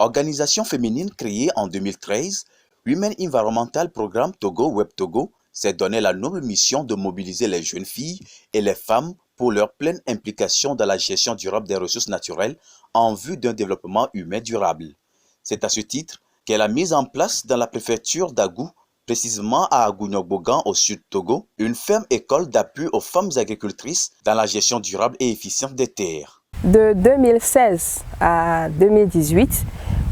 Organisation féminine créée en 2013, Women Environmental Programme Togo Web Togo s'est donné la noble mission de mobiliser les jeunes filles et les femmes pour leur pleine implication dans la gestion durable des ressources naturelles en vue d'un développement humain durable. C'est à ce titre qu'elle a mis en place dans la préfecture d'Agou, précisément à Agou-Nyogbogan au sud Togo, une ferme-école d'appui aux femmes agricultrices dans la gestion durable et efficiente des terres. De 2016 à 2018,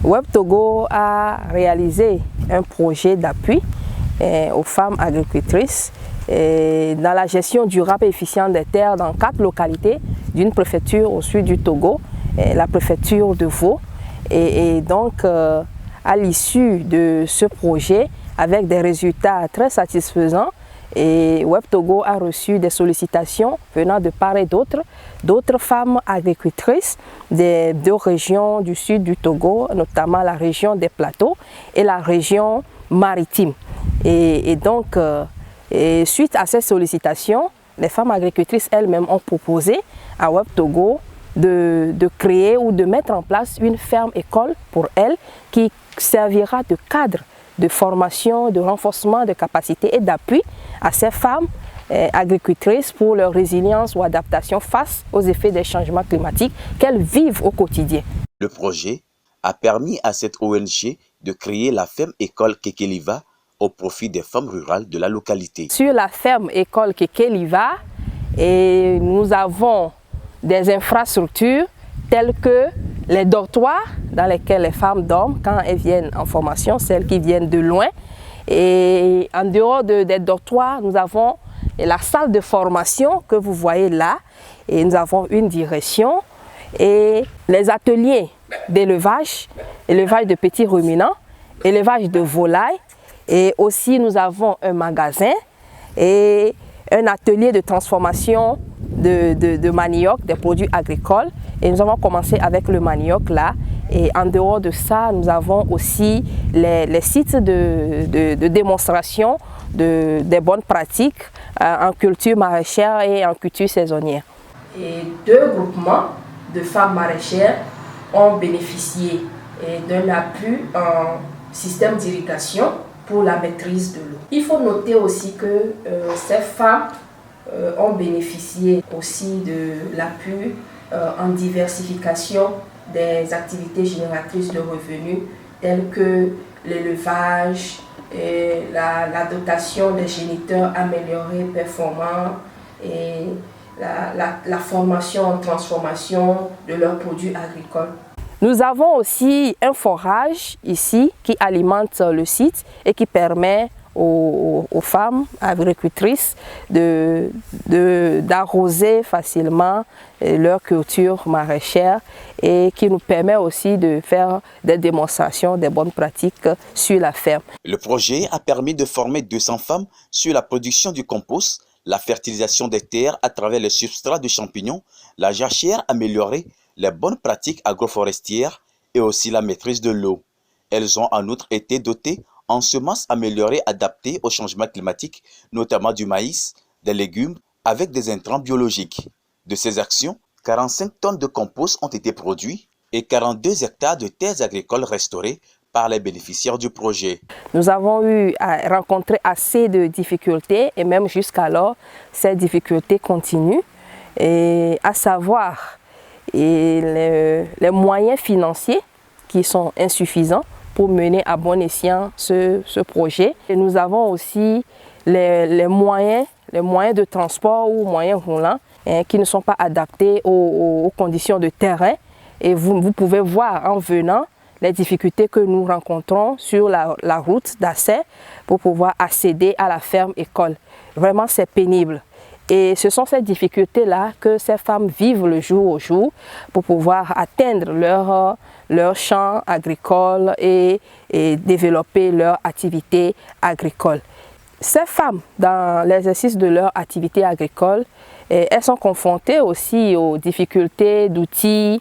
Web Togo a réalisé un projet d'appui aux femmes agricultrices dans la gestion durable et efficiente des terres dans 4 localités d'une préfecture au sud du Togo, la préfecture de Vaud. Et donc, à l'issue de ce projet, avec des résultats très satisfaisants, et Web Togo a reçu des sollicitations venant de part et d'autres femmes agricultrices des 2 régions du sud du Togo, notamment la région des plateaux et la région maritime. Et donc, suite à ces sollicitations, les femmes agricultrices elles-mêmes ont proposé à Web Togo de créer ou de mettre en place une ferme-école pour elles qui servira de cadre de formation, de renforcement de capacités et d'appui à ces femmes agricultrices pour leur résilience ou adaptation face aux effets des changements climatiques qu'elles vivent au quotidien. Le projet a permis à cette ONG de créer la ferme-école Kekeliva au profit des femmes rurales de la localité. Sur la ferme-école Kekeliva, nous avons des infrastructures telles que les dortoirs dans lesquels les femmes dorment quand elles viennent en formation, celles qui viennent de loin. Et en dehors des dortoirs, nous avons la salle de formation que vous voyez là. Et nous avons une direction et les ateliers d'élevage, élevage de petits ruminants, élevage de volailles. Et aussi nous avons un magasin et un atelier de transformation de manioc, des produits agricoles. Et nous avons commencé avec le manioc là. Et en dehors de ça, nous avons aussi les sites de démonstration des bonnes pratiques en culture maraîchère et en culture saisonnière. Et 2 groupements de femmes maraîchères ont bénéficié d'un appui en système d'irrigation pour la maîtrise de l'eau. Il faut noter aussi que ces femmes ont bénéficié aussi de l'appui en diversification des activités génératrices de revenus telles que l'élevage, la dotation des géniteurs améliorés, performants et la formation en transformation de leurs produits agricoles. Nous avons aussi un forage ici qui alimente le site et qui permet aux femmes agricultrices d'arroser facilement leur culture maraîchère et qui nous permet aussi de faire des démonstrations des bonnes pratiques sur la ferme. Le projet a permis de former 200 femmes sur la production du compost, la fertilisation des terres à travers les substrats de champignons, la jachère améliorée, les bonnes pratiques agroforestières et aussi la maîtrise de l'eau. Elles ont en outre été dotées en semences améliorées adaptées au changement climatique, notamment du maïs, des légumes, avec des intrants biologiques. De ces actions, 45 tonnes de compost ont été produits et 42 hectares de terres agricoles restaurées par les bénéficiaires du projet. Nous avons eu à rencontrer assez de difficultés et même jusqu'alors, ces difficultés continuent, et à savoir les moyens financiers qui sont insuffisants pour mener à bon escient ce projet. Et nous avons aussi les moyens de transport ou moyens roulants qui ne sont pas adaptés aux conditions de terrain. Et vous pouvez voir en venant les difficultés que nous rencontrons sur la route d'accès pour pouvoir accéder à la ferme-école. Vraiment, c'est pénible. Et ce sont ces difficultés-là que ces femmes vivent le jour au jour pour pouvoir atteindre leur champ agricole et développer leur activité agricole. Ces femmes, dans l'exercice de leur activité agricole, elles sont confrontées aussi aux difficultés d'outils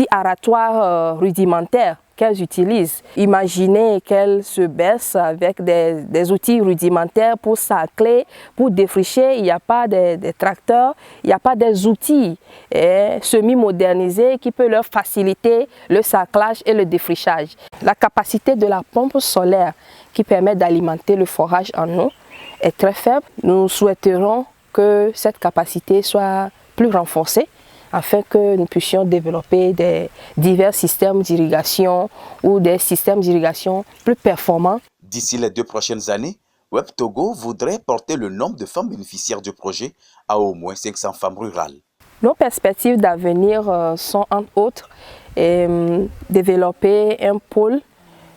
aratoires rudimentaires qu'elles utilisent. Imaginez qu'elles se baissent avec des outils rudimentaires pour sacler, pour défricher. Il n'y a pas des tracteurs, il n'y a pas des outils semi-modernisés qui peuvent leur faciliter le saclage et le défrichage. La capacité de la pompe solaire qui permet d'alimenter le forage en eau est très faible. Nous souhaiterons que cette capacité soit plus renforcée afin que nous puissions développer divers systèmes d'irrigation ou des systèmes d'irrigation plus performants. D'ici les 2 prochaines années, Web Togo voudrait porter le nombre de femmes bénéficiaires du projet à au moins 500 femmes rurales. Nos perspectives d'avenir sont entre autres développer un pôle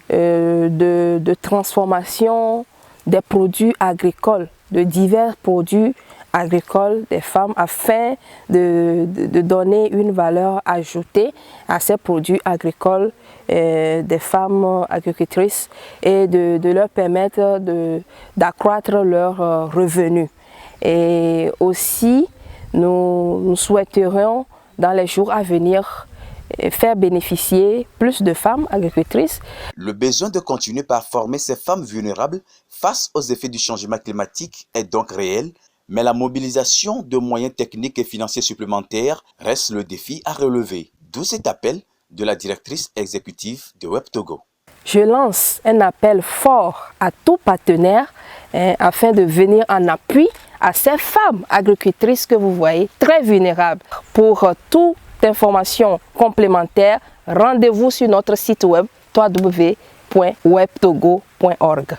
de transformation des produits agricoles, de divers produits agricoles des femmes afin de donner une valeur ajoutée à ces produits agricoles des femmes agricultrices et de leur permettre d'accroître leurs revenus. Et aussi, nous souhaiterions dans les jours à venir faire bénéficier plus de femmes agricultrices. Le besoin de continuer par former ces femmes vulnérables face aux effets du changement climatique est donc réel, mais la mobilisation de moyens techniques et financiers supplémentaires reste le défi à relever. D'où cet appel de la directrice exécutive de Web Togo. Je lance un appel fort à tout partenaire afin de venir en appui à ces femmes agricultrices que vous voyez très vulnérables. Pour toute information complémentaire, rendez-vous sur notre site web www.webtogo.org.